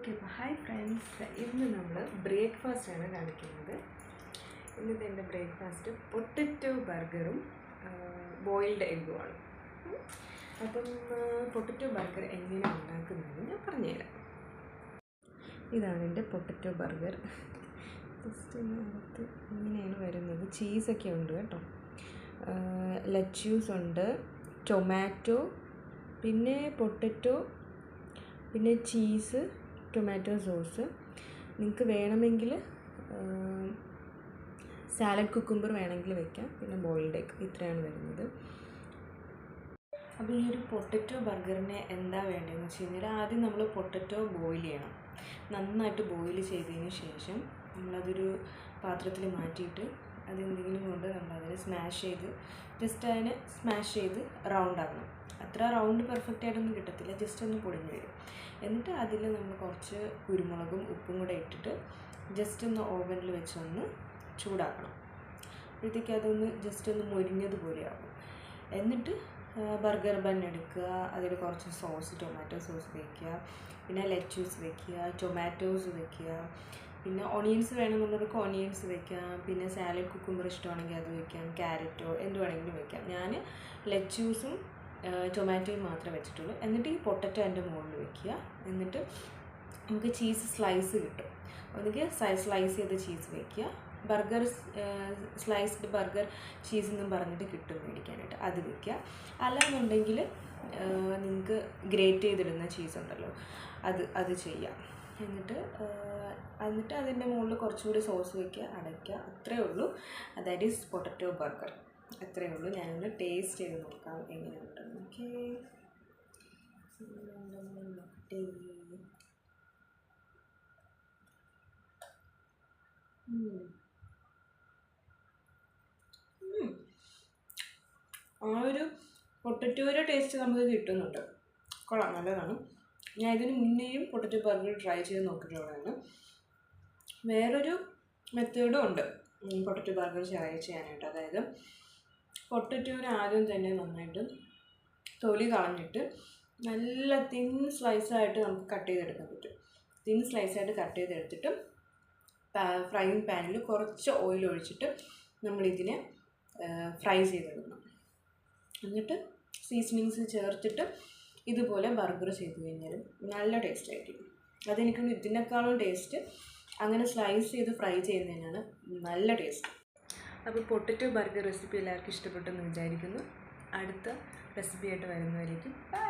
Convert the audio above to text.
Okay, അപ്പോൾ hi friends, ഇന്ന് നമ്മൾ ബ്രേക്ക്ഫാസ്റ്റാണ് കാണിക്കുന്നത്. ഇന്നത്തെ എൻ്റെ ബ്രേക്ക്ഫാസ്റ്റ് പൊട്ടറ്റോ ബർഗറും ബോയിൽഡ് എഗ്ഗുമാണ്. അപ്പം പൊട്ടറ്റോ ബർഗർ എങ്ങനെയാണ് ഉണ്ടാക്കുന്നതെന്ന് ഞാൻ പറഞ്ഞുതരാം. ഇതാണ് എൻ്റെ പൊട്ടറ്റോ ബർഗർ. ജസ്റ്റ് ഇതിനകത്ത് ഇങ്ങനെയാണ് വരുന്നത്. ചീസൊക്കെ ഉണ്ട് കേട്ടോ, ലെറ്റ്യൂസ് ഉണ്ട്, ടൊമാറ്റോ, പിന്നെ പൊട്ടറ്റോ, പിന്നെ ചീസ്, ടൊമാറ്റോ സോസ്. നിങ്ങൾക്ക് വേണമെങ്കിൽ സാലഡ് കുക്കുംബർ വേണമെങ്കിൽ വെക്കാം, പിന്നെ ബോയിൽഡ് എഗ്. ഇത്രയാണ് വരുന്നത്. അപ്പോൾ ഈ ഒരു പൊട്ടറ്റോ ബർഗറിന് എന്താ വേണ്ടതെന്ന് വെച്ച് കഴിഞ്ഞാൽ, ആദ്യം നമ്മൾ പൊട്ടറ്റോ ബോയിൽ ചെയ്യണം. നന്നായിട്ട് ബോയിൽ ചെയ്തതിന് ശേഷം നമ്മളതൊരു പാത്രത്തിൽ മാറ്റിയിട്ട് അതെന്തെങ്കിലും കൊണ്ട് നമ്മളതിനെ ജസ്റ്റ് അതിനെ സ്മാഷ് ചെയ്ത് റൗണ്ട് ആക്കണം. അത്ര റൗണ്ട് പെർഫെക്റ്റ് ആയിട്ടൊന്നും കിട്ടത്തില്ല, ജസ്റ്റ് ഒന്ന് പൊടിഞ്ഞ് വരും. എന്നിട്ട് അതിൽ നമ്മൾ കുറച്ച് കുരുമുളകും ഉപ്പും കൂടെ ഇട്ടിട്ട് ജസ്റ്റ് ഒന്ന് ഓവനിൽ വെച്ചൊന്ന് ചൂടാക്കണം. അപ്പോഴത്തേക്ക് അതൊന്ന് ജസ്റ്റ് ഒന്ന് മൊരിഞ്ഞതുപോലെ ആകും. എന്നിട്ട് ബർഗർ ബൺ എടുക്കുക, അതിൽ കുറച്ച് സോസ്, ടൊമാറ്റോ സോസ് വയ്ക്കുക, പിന്നെ ലെറ്റ്യൂസ് വയ്ക്കുക, ടൊമാറ്റോസ് വയ്ക്കുക, പിന്നെ ഓണിയൻസ് വേണമെന്നുള്ളവർക്ക് ഓണിയൻസ് വയ്ക്കാം, പിന്നെ സാലഡ് കുക്കുംബർ ഇഷ്ടമാണെങ്കിൽ അത് വയ്ക്കാം, ക്യാരറ്റോ എന്ത് വേണമെങ്കിലും വയ്ക്കാം. ഞാൻ ലെറ്റ്യൂസും ടൊമാറ്റോയും മാത്രമേ വെച്ചിട്ടുള്ളൂ. എന്നിട്ട് ഈ പൊട്ടറ്റോ അതിൻ്റെ മുകളിൽ വയ്ക്കുക. എന്നിട്ട് നമുക്ക് ചീസ് സ്ലൈസ് കിട്ടും. ഒന്നുകിൽ സ്ലൈസ് ചെയ്ത ചീസ് വയ്ക്കുക. ബർഗർ സ്ലൈസ്ഡ് ബർഗർ ചീസ് എന്നും പറഞ്ഞിട്ട് കിട്ടും മേടിക്കാനായിട്ട്, അത് വയ്ക്കുക. അല്ലാന്നുണ്ടെങ്കിൽ നിങ്ങൾക്ക് ഗ്രേറ്റ് ചെയ്തിടുന്ന ചീസ് ഉണ്ടല്ലോ, അത് ചെയ്യാം. എന്നിട്ട് അതിൻ്റെ മുകളിൽ കുറച്ചുകൂടി സോസ് വയ്ക്കുക, അടയ്ക്കുക. അത്രയേ ഉള്ളൂ. That is potato burger. അത്രയേ ഉള്ളൂ. ഞാനൊന്ന് ടേസ്റ്റ് ചെയ്ത് നോക്കാം എങ്ങനെയുണ്ടെന്ന്. ഓക്കെ, ആ ഒരു പൊട്ടറ്റോയുടെ ടേസ്റ്റ് നമുക്ക് കിട്ടുന്നുണ്ട്. കൊള്ളാം, നല്ലതാണ്. ഞാൻ ഇതിന് മുന്നേയും പൊട്ടറ്റോ ബർഗർ ട്രൈ ചെയ്ത് നോക്കിയിട്ടുള്ളതാണ്. വേറൊരു മെത്തേഡും ഉണ്ട് പൊട്ടറ്റോ ബർഗർ ട്രൈ ചെയ്യാനായിട്ട്. അതായത് പൊട്ടറ്റോനെ ആദ്യം തന്നെ നന്നായിട്ട് തൊലി കളഞ്ഞിട്ട് നല്ല തിൻ സ്ലൈസായിട്ട് നമുക്ക് കട്ട് ചെയ്തെടുക്കാൻ പറ്റും. തിൻ സ്ലൈസായിട്ട് കട്ട് ചെയ്തെടുത്തിട്ട് ഫ്രൈയിങ് പാനിൽ കുറച്ച് ഓയിൽ ഒഴിച്ചിട്ട് നമ്മളിതിനെ ഫ്രൈ ചെയ്തെടുക്കണം. എന്നിട്ട് സീസണിങ്സ് ചേർത്തിട്ട് ഇതുപോലെ ബർഗർ ചെയ്ത് കഴിഞ്ഞാൽ നല്ല ടേസ്റ്റ് ആയിരിക്കും. അതെനിക്ക് ഇതിനേക്കാളും ടേസ്റ്റ് അങ്ങനെ സ്ലൈസ് ചെയ്ത് ഫ്രൈ ചെയ്യുന്നതിനാണ് നല്ല ടേസ്റ്റ്. അപ്പോൾ പൊട്ടറ്റോ ബർഗർ റെസിപ്പി എല്ലാവർക്കും ഇഷ്ടപ്പെട്ടെന്ന് വിചാരിക്കുന്നു. അടുത്ത റെസിപ്പിയായിട്ട് വരുന്നവരേക്കും ബൈ.